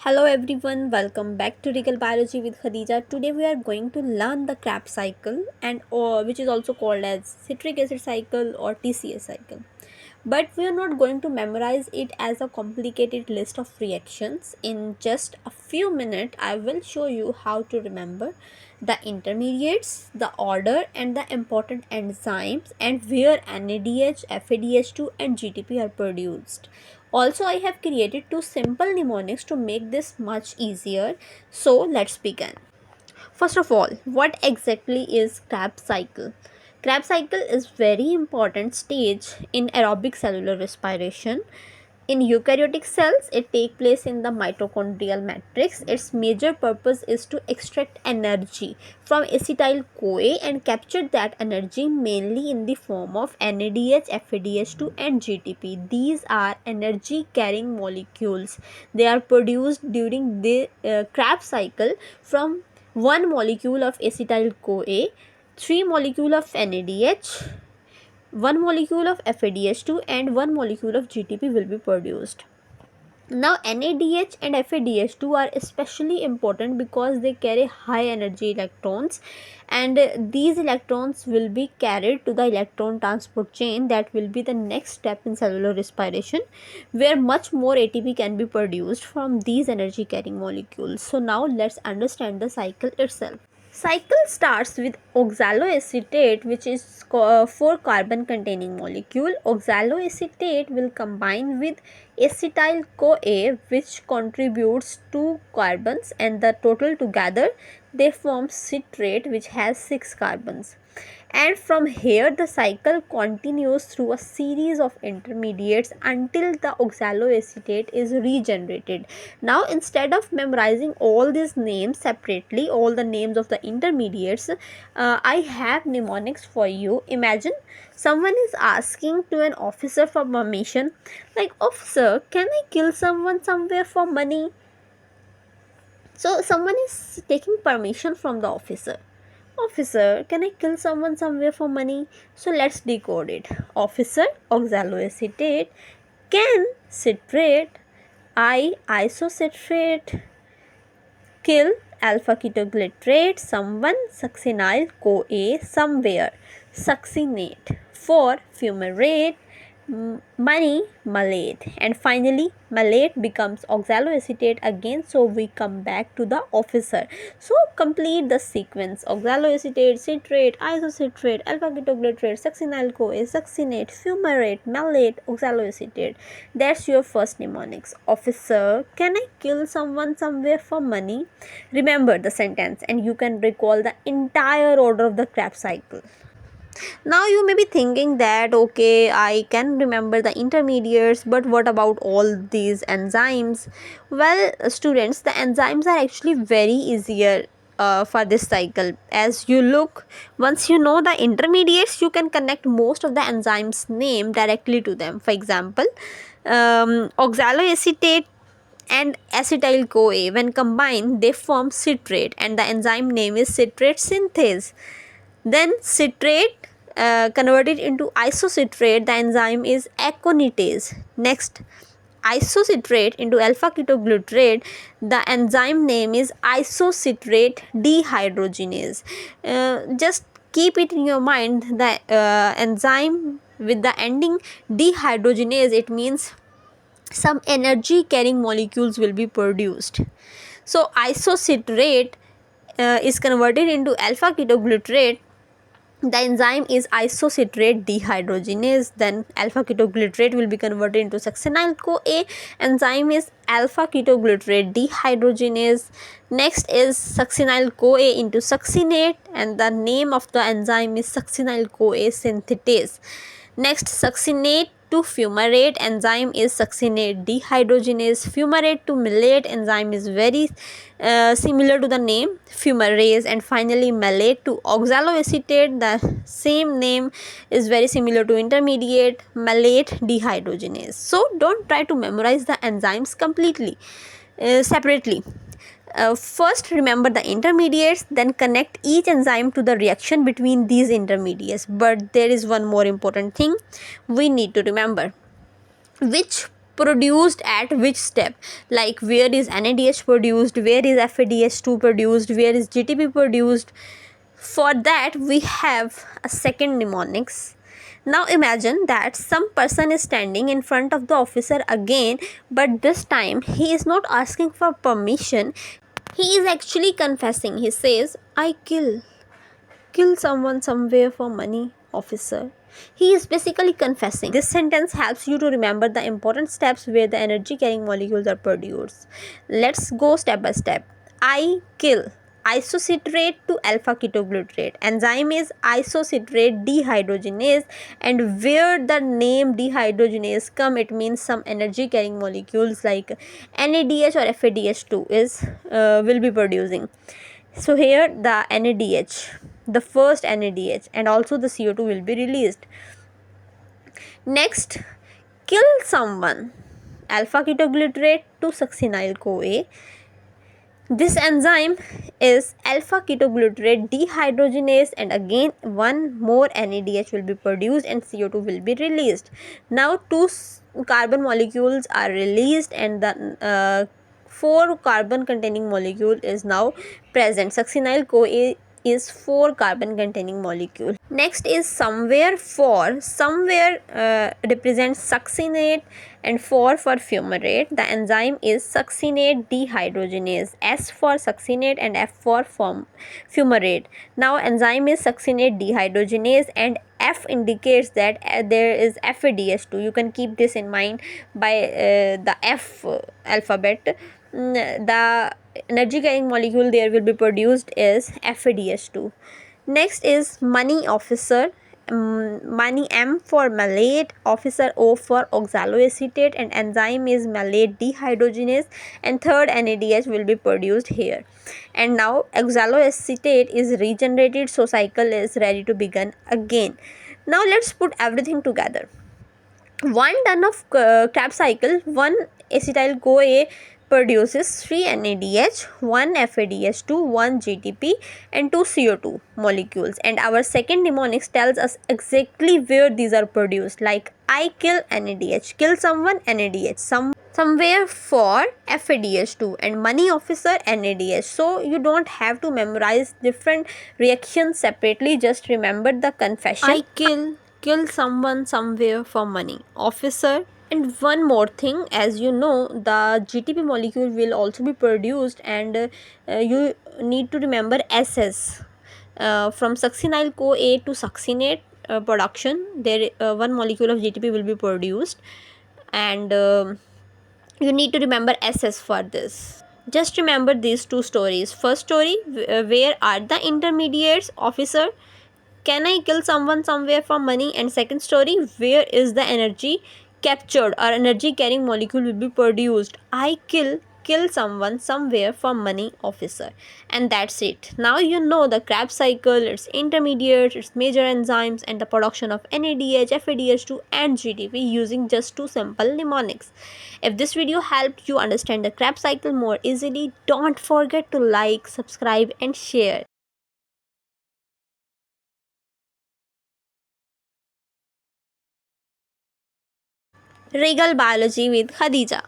Hello everyone, welcome back to Regal Biology with Khadija. Today we are going to learn the Krebs cycle and which is also called as citric acid cycle or TCA cycle. But we are not going to memorize it as a complicated list of reactions. In just a few minutes, I will show you how to remember the intermediates, the order and the important enzymes and where NADH, FADH₂ and GTP are produced. Also, I have created two simple mnemonics to make this much easier. So let's begin. First of all, what exactly is Krebs cycle? Krebs cycle is very important stage in aerobic cellular respiration. In eukaryotic cells, it takes place in the mitochondrial matrix. Its major purpose is to extract energy from acetyl-CoA and capture that energy mainly in the form of NADH, FADH₂ and GTP. These are energy carrying molecules. They are produced during the Krebs cycle from one molecule of acetyl-CoA, three molecule of NADH, one molecule of FADH₂ and one molecule of GTP will be produced. Now NADH and FADH₂ are especially important because they carry high energy electrons, and these electrons will be carried to the electron transport chain. That will be the next step in cellular respiration, where much more ATP can be produced from these energy carrying molecules. So now let's understand the cycle itself. Cycle starts with oxaloacetate, which is 4 carbon containing molecule. Oxaloacetate will combine with acetyl CoA, which contributes 2 carbons, and the total together they form citrate, which has 6 carbons. And from here the cycle continues through a series of intermediates until the oxaloacetate is regenerated. Now instead of memorizing all these names separately, all the names of the intermediates, I have mnemonics for you. Imagine someone is asking to an officer for permission, like, officer, can I kill someone somewhere for money? So someone is taking permission from the officer. Officer, can I kill someone somewhere for money? So let's decode it. Officer, oxaloacetate, can citrate, isocitrate, kill alpha ketoglutarate, someone, succinyl CoA, somewhere, succinate, for fumarate, money, malate, and finally malate becomes oxaloacetate again. So we come back to the officer. So complete the sequence: oxaloacetate, citrate, isocitrate, alpha ketoglutarate, succinyl CoA, succinate, fumarate, malate, oxaloacetate. That's your first mnemonics. Officer, can I kill someone somewhere for money? Remember the sentence and you can recall the entire order of the Krebs cycle. Now you may be thinking that okay, I can remember the intermediates, but what about all these enzymes? Well, students, the enzymes are actually very easier for this cycle. As you look, once you know the intermediates, you can connect most of the enzymes name directly to them. For example, oxaloacetate and acetyl CoA, when combined they form citrate, and the enzyme name is citrate synthase. Then citrate converted into isocitrate, the enzyme is aconitase. Next, isocitrate into alpha ketoglutarate, the enzyme name is isocitrate dehydrogenase. Just keep it in your mind, the enzyme with the ending dehydrogenase, it means some energy carrying molecules will be produced. So isocitrate is converted into alpha ketoglutarate, the enzyme is isocitrate dehydrogenase. Then alpha ketoglutarate will be converted into succinyl CoA, enzyme is alpha ketoglutarate dehydrogenase. Next is succinyl CoA into succinate, and the name of the enzyme is succinyl CoA synthetase. Next, succinate to fumarate, enzyme is succinate dehydrogenase. Fumarate to malate, enzyme is very similar to the name, fumarase. And finally malate to oxaloacetate, the same name is very similar to intermediate, malate dehydrogenase. So don't try to memorize the enzymes completely separately. First remember the intermediates, then connect each enzyme to the reaction between these intermediates. But there is one more important thing we need to remember: which produced at which step, like where is NADH produced, where is FADH₂ produced, where is GTP produced. For that we have a second mnemonics. Now imagine that some person is standing in front of the officer again, but this time he is not asking for permission, he is actually confessing. He says, I kill someone somewhere for money, officer. He is basically confessing. This sentence helps you to remember the important steps where the energy carrying molecules are produced. Let's go step by step. I kill isocitrate to alpha ketoglutarate. Enzyme is isocitrate dehydrogenase, and where the name dehydrogenase come, it means some energy carrying molecules like NADH or FADH₂ is will be producing. So here the NADH, the first NADH, and also the CO2 will be released. Next, kill someone, alpha ketoglutarate to succinyl CoA. This enzyme is alpha ketoglutarate dehydrogenase, and again one more NADH will be produced and CO2 will be released. Now two carbon molecules are released and the 4 carbon containing molecule is now present. Succinyl CoA is 4 carbon containing molecule. Next is somewhere for. Somewhere represents succinate and for fumarate. The enzyme is succinate dehydrogenase. S for succinate and F for fumarate. Now enzyme is succinate dehydrogenase, and F indicates that there is FADH₂. You can keep this in mind by the F alphabet. The energy carrying molecule there will be produced is FADH₂. Next is money officer. Money M for malate, officer O for oxaloacetate, and enzyme is malate dehydrogenase, and third NADH will be produced here. And now oxaloacetate is regenerated, so cycle is ready to begin again. Now let's put everything together. 1 ton of Krebs cycle, 1 acetyl CoA produces 3 NADH, 1 FADH₂, 1 GTP, and 2 CO2 molecules. And our second mnemonics tells us exactly where these are produced, like I kill NADH, kill someone NADH, somewhere for FADH₂, and money officer NADH. So you don't have to memorize different reactions separately, just remember the confession. I kill someone somewhere for money, officer. And one more thing, as you know, the GTP molecule will also be produced, and you need to remember SS. From succinyl CoA to succinate production, there one molecule of GTP will be produced, and you need to remember SS for this. Just remember these two stories. First story, where are the intermediates, officer, can I kill someone somewhere for money? And second story, where is the energy captured or energy carrying molecule will be produced? I kill someone somewhere for money, officer. And that's it. Now you know the Krebs cycle, its intermediates, its major enzymes, and the production of NADH, FADH₂, and GTP using just 2 simple mnemonics. If this video helped you understand the Krebs cycle more easily, don't forget to like, subscribe, and share. Regal Biology with Khadija.